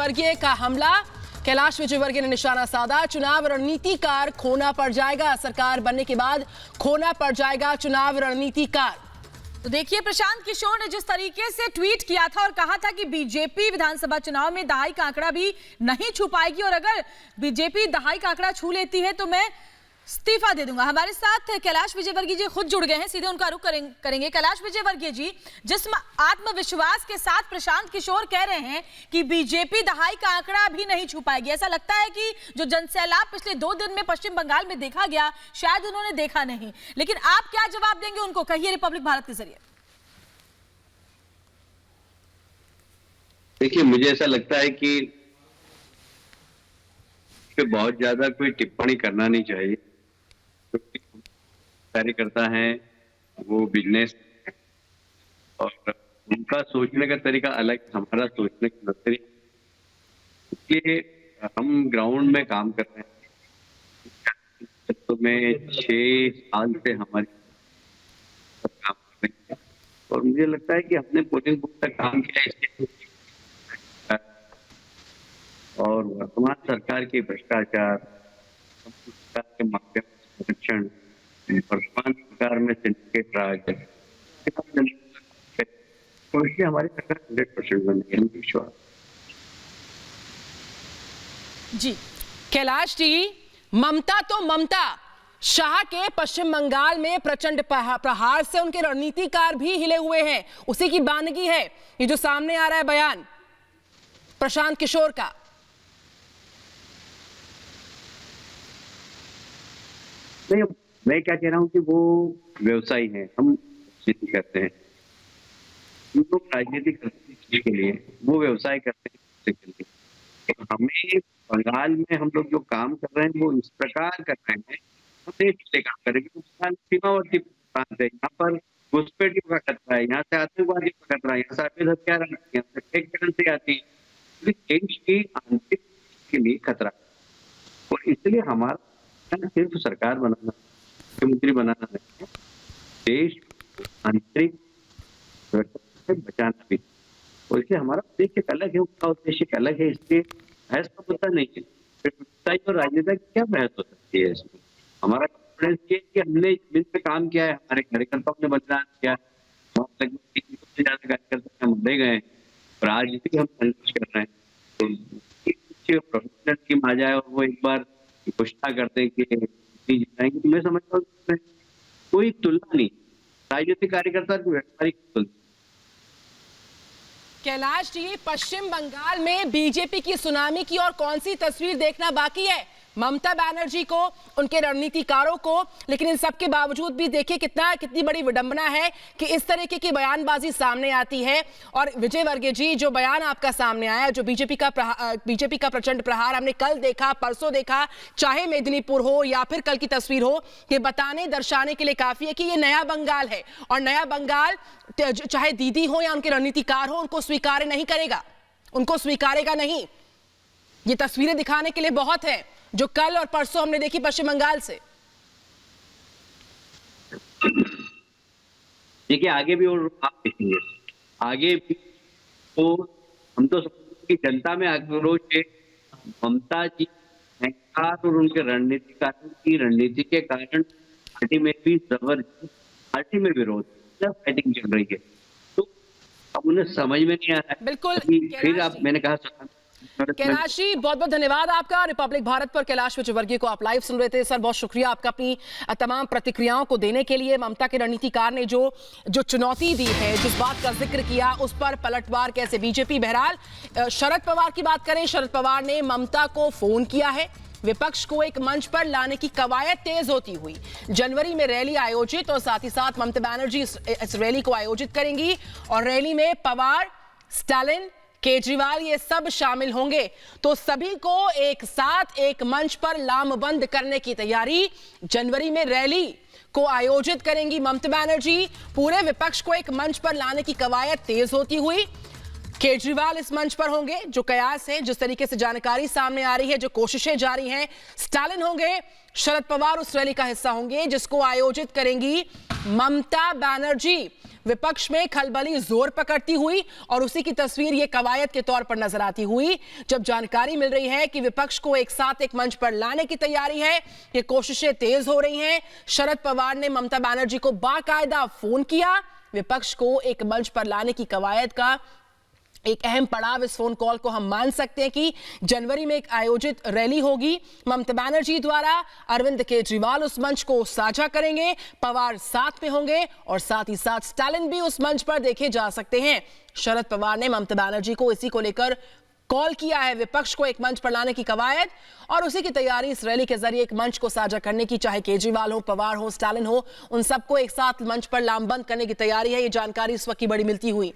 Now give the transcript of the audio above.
विजयवर्गीय का हमला। कैलाश विजयवर्गीय ने निशाना साधा। चुनाव रणनीतिकार खोना पड़ जाएगा, सरकार बनने के बाद खोना पड़ जाएगा चुनाव रणनीतिकार। तो देखिए, प्रशांत किशोर ने जिस तरीके से ट्वीट किया था और कहा था कि बीजेपी विधानसभा चुनाव में दहाई का आंकड़ा भी नहीं छू पाएगी और अगर बीजेपी दहाई का आंकड़ा छू लेती है तो मैं इस्तीफा दे दूंगा। हमारे साथ कैलाश विजयवर्गीय जी खुद जुड़ गए हैं, सीधे उनका रुख करेंगे। कैलाश विजयवर्गीय जी, जिस आत्मविश्वास के साथ प्रशांत किशोर कह रहे हैं कि बीजेपी दहाई का आंकड़ा भी नहीं छू पाएगी, ऐसा लगता है कि जो जनसैलाब पिछले 2 दिन में पश्चिम बंगाल में देखा गया शायद उन्होंने देखा नहीं। लेकिन आप क्या जवाब देंगे उनको, कहिए रिपब्लिक भारत के जरिए। देखिए, मुझे ऐसा लगता है कि बहुत ज्यादा कोई टिप्पणी करना नहीं चाहिए। कार्यकर्ता हैं, वो बिजनेस और उनका सोचने का तरीका अलग, हमारा सोचने का तरीका। इसलिए हम ग्राउंड में काम कर रहे हैं, तो में 6 साल से हमारी काम कर रहे हैं और मुझे लगता है कि हमने पोलिंग बूथ तक काम किया इसके और वर्तमान सरकार के भ्रष्टाचार के माध्यम से संरक्षण, वर्तमान सरकार में सिंडिकेट राज, तो इसलिए हमारी सरकार 100% बनी है, विश्वास। जी कैलाश जी, ममता तो ममता, शाह के पश्चिम बंगाल में प्रचंड प्रहार से उनके रणनीतिकार भी हिले हुए हैं। उसी की बानगी है ये जो सामने आ रहा है बयान प्रशांत किशोर का। नहीं, मैं क्या कह रहा हूँ कि वो व्यवसायी हैं, हम राजनीति करते हैं। हम लोग राजनीति करते हैं के लिए, वो व्यवसाय करते हैं के लिए। तो हमें बंगाल में हम लोग जो काम कर रहे हैं वो इस प्रकार कर रहे हैं, हम देश से काम करेंगे। सीमावर्ती प्रांत है, यहाँ पर घुसपैठियों का खतरा है, यहाँ से आतंकवादी का खतरा है, यहाँ से अवैध हथियार आती है, यहाँ से करेंसी आती है। देश की आंतरिक के लिए खतरा, और इसलिए हमारा सिर्फ सरकार बनाना, मुख्यमंत्री बनाना नहीं है, देश आंतरिक सुरक्षा से बचाना भी। और इसलिए हमारा उद्देश्य अलग है, उसका उद्देश्य अलग है। इसलिए बहस का मुद्दा नहीं है। और राजनेता की क्या बहस हो सकती है इसमें? हमारा कॉन्फिडेंस ये कि हमने जमीन पे काम किया है, हमारे कार्यकर्ताओं ने बलिदान किया, लगभग 300 से ज्यादा कार्यकर्ता मारे गए हैं, राजनीति हम संघर्ष कर रहे हैं। तो प्रोफेशनल टीम आ जाए और वो एक बार घोषणा करते हैं कि जिताएंगे, तो मैं समझता हूँ कोई तुलना नहीं, राजनीतिक कार्यकर्ता की व्यावसायिक तुलना। कैलाश जी, पश्चिम बंगाल में बीजेपी की सुनामी की और कौन सी तस्वीर देखना बाकी है? ममता बनर्जी को, उनके रणनीतिकारों को, लेकिन इन सब के बावजूद भी देखिए कितनी बड़ी विडंबना है कि इस तरीके की बयानबाजी सामने आती है। और विजयवर्गीय जी, जो बयान आपका सामने आया, जो बीजेपी का प्रचंड प्रहार हमने कल देखा, परसों देखा, चाहे मेदिनीपुर हो या फिर कल की तस्वीर हो, ये बताने दर्शाने के लिए काफी है कि ये नया बंगाल है और नया बंगाल चाहे दीदी हो या उनके रणनीतिकार हो, उनको स्वीकार नहीं करेगा, उनको स्वीकारेगा नहीं। ये तस्वीरें दिखाने के लिए बहुत है जो कल और परसों हमने देखी पश्चिम बंगाल से। देखिए, आगे भी और आप देखेंगे, आगे भी तो हम तो समझते कि जनता में आक्रोश है। ममता जी और उनके रणनीतिकारों की रणनीति के कारण पार्टी में भी जबरदस्त, पार्टी में विरोध, फाइटिंग चल रही है। तो अब उन्हें समझ में नहीं आ रहा है। बिल्कुल। फिर आप, मैंने कहा कैलाश जी, बहुत बहुत धन्यवाद आपका। रिपब्लिक भारत पर कैलाश विजयवर्गीय को आप लाइव सुन रहे थे। सर, बहुत शुक्रिया आपका अपनी तमाम प्रतिक्रियाओं को देने के लिए। ममता के रणनीतिकार ने जो चुनौती दी है, जिस बात का जिक्र किया, उस पर पलटवार कैसे बीजेपी। बहरहाल शरद पवार की बात करें, शरद पवार ने ममता को फोन किया है, विपक्ष को एक मंच पर लाने की कवायद तेज होती हुई जनवरी में रैली आयोजित, और साथ ही साथ ममता बनर्जी इस रैली को आयोजित करेंगी और रैली में पवार, स्टालिन, केजरीवाल ये सब शामिल होंगे। तो सभी को एक साथ एक मंच पर लामबंद करने की तैयारी, जनवरी में रैली को आयोजित करेंगी ममता बनर्जी। पूरे विपक्ष को एक मंच पर लाने की कवायद तेज होती हुई केजरीवाल इस मंच पर होंगे। जो कयास है, जिस तरीके से जानकारी सामने आ रही है, जो कोशिशें जारी हैं, स्टालिन होंगे। शरद पवार उस रैली का हिस्सा होंगे जिसको आयोजित करेंगी ममता बनर्जी। विपक्ष में खलबली जोर पकड़ती हुई और उसी की तस्वीर ये कवायद के तौर पर नजर आती हुई जब जानकारी मिल रही है कि विपक्ष को एक साथ एक मंच पर लाने की तैयारी है। ये कोशिशें तेज हो रही हैं। शरद पवार ने ममता बनर्जी को बाकायदा फोन किया। विपक्ष को एक मंच पर लाने की कवायद का एक अहम पड़ाव इस फोन कॉल को हम मान सकते हैं कि जनवरी में एक आयोजित रैली होगी ममता बनर्जी द्वारा। अरविंद केजरीवाल उस मंच को साझा करेंगे, पवार साथ में होंगे और साथ ही साथ स्टालिन भी उस मंच पर देखे जा सकते हैं। शरद पवार ने ममता बनर्जी को इसी को लेकर कॉल किया है, विपक्ष को एक मंच पर लाने की कवायद और उसी की तैयारी इस रैली के जरिए एक मंच को साझा करने की। चाहे केजरीवाल हो, पवार हो, स्टालिन हो, उन सबको एक साथ मंच पर लामबंद करने की तैयारी है। ये जानकारी इस वक्त की बड़ी मिलती हुई।